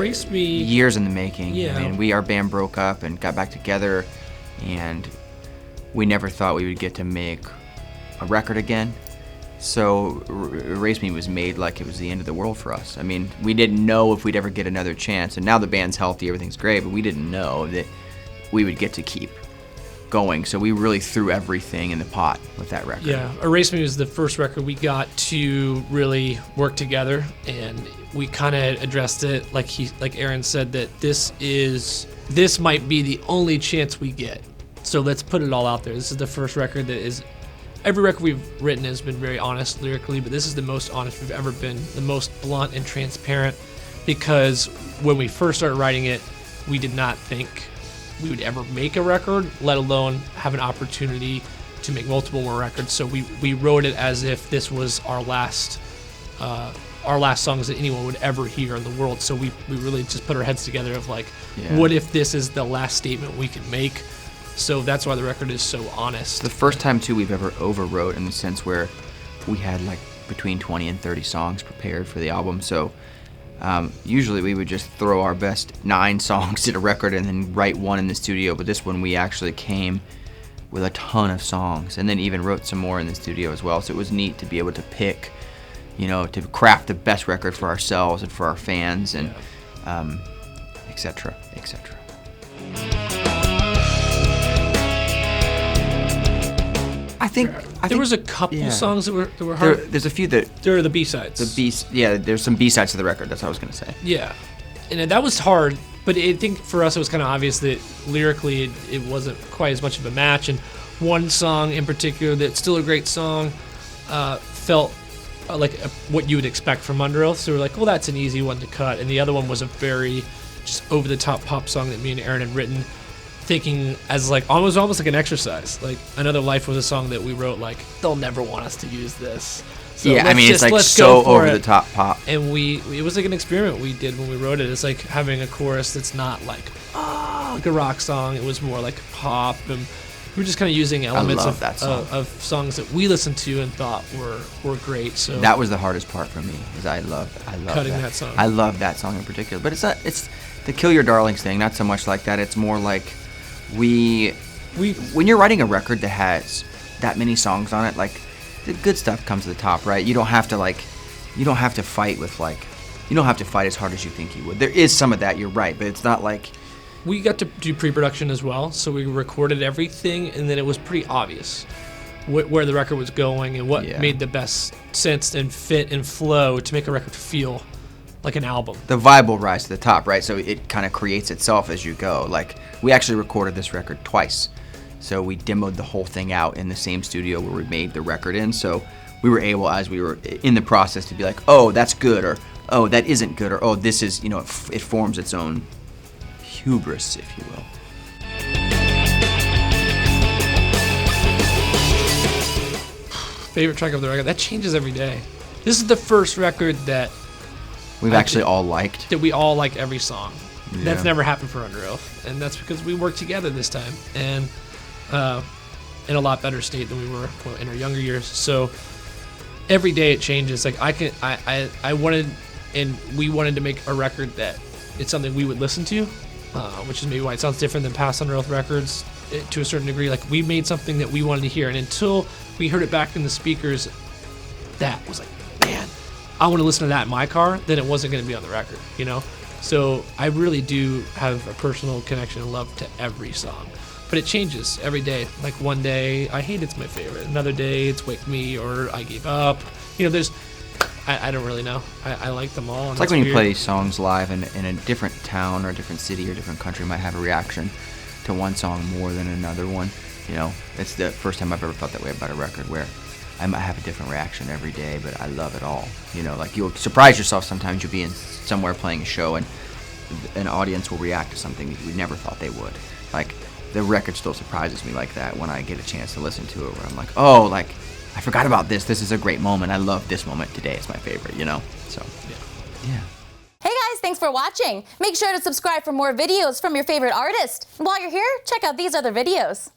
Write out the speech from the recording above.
Erase Me... years in the making. Yeah. I mean, our band broke up and got back together, and we never thought we would get to make a record again. So Erase Me was made like it was the end of the world for us. I mean, we didn't know if we'd ever get another chance, and now the band's healthy, everything's great, but we didn't know that we would get to keep going. So we really threw everything in the pot with that record. Yeah, Erase Me was the first record we got to really work together, and we kind of addressed it like Aaron said, that this might be the only chance we get. So let's put it all out there. This is the first record that is... Every record we've written has been very honest lyrically, but this is the most honest we've ever been, the most blunt and transparent, because when we first started writing it, we did not think we would ever make a record, let alone have an opportunity to make multiple more records. So we wrote it as if this was our last songs that anyone would ever hear in the world. So we really just put our heads together of like, what if this is the last statement we can make? So that's why the record is so honest. The first time, too, we've ever overwrote, in the sense where we had like between 20 and 30 songs prepared for the album. So usually we would just throw our best 9 songs to the record and then write one in the studio. But this one we actually came with a ton of songs, and then even wrote some more in the studio as well. So it was neat to be able to pick, to craft the best record for ourselves and for our fans, and et cetera, et cetera. I think there was a couple songs that were hard. There's a few that... There are the B-sides. There's some B-sides to the record. That's what I was going to say. Yeah. And that was hard, but I think for us it was kind of obvious that lyrically it wasn't quite as much of a match. And one song in particular that's still a great song felt like what you would expect from Underoath. So we're like, well, that's an easy one to cut. And the other one was a very just over-the-top pop song that me and Aaron had written, thinking as like almost like an exercise. Like Another Life was a song that we wrote like, they'll never want us to use this. So it's like so over the top pop. And it was like an experiment we did when we wrote it. It's like having a chorus that's not like like a rock song. It was more like pop, and we were just kind of using elements of songs that we listened to and thought were great. So that was the hardest part for me, is I love cutting that song. I love that song in particular. But it's the Kill Your Darlings thing, not so much like that. It's more like when you're writing a record that has that many songs on it, like, the good stuff comes to the top, right? You don't have to fight as hard as you think you would. There is some of that, you're right, but it's not like... We got to do pre-production as well, so we recorded everything, and then it was pretty obvious where the record was going and what made the best sense and fit and flow to make a record feel like an album. The vibe will rise to the top, right? So it kind of creates itself as you go. Like, we actually recorded this record twice. So we demoed the whole thing out in the same studio where we made the record in. So we were able, as we were in the process, to be like, oh, that's good, or oh, that isn't good, or oh, this is, it forms its own hubris, if you will. Favorite track of the record? That changes every day. This is the first record that we've actually all liked. That we all like every song. Yeah. That's never happened for Underoath, and that's because we worked together this time, and in a lot better state than we were in our younger years. So every day it changes. Like I wanted, and we wanted to make a record that it's something we would listen to, which is maybe why it sounds different than past Underoath records to a certain degree. Like, we made something that we wanted to hear, and until we heard it back in the speakers, that was like, man, I want to listen to that in my car, then it wasn't going to be on the record, So I really do have a personal connection and love to every song. But it changes every day. Like, one day, I Hate It's my favorite. Another day, it's Wake Me or I Gave Up. I don't really know. I like them all. It's like when you play songs live in a different town or a different city or different country might have a reaction to one song more than another one. It's the first time I've ever felt that way about a record, where I might have a different reaction every day, but I love it all. Like, you'll surprise yourself sometimes. You'll be in somewhere playing a show and an audience will react to something that you never thought they would. Like, the record still surprises me like that when I get a chance to listen to it, where I'm like, oh, like, I forgot about this. This is a great moment. I love this moment today. It's my favorite, So, yeah. Hey guys, thanks for watching. Make sure to subscribe for more videos from your favorite artist. And while you're here, check out these other videos.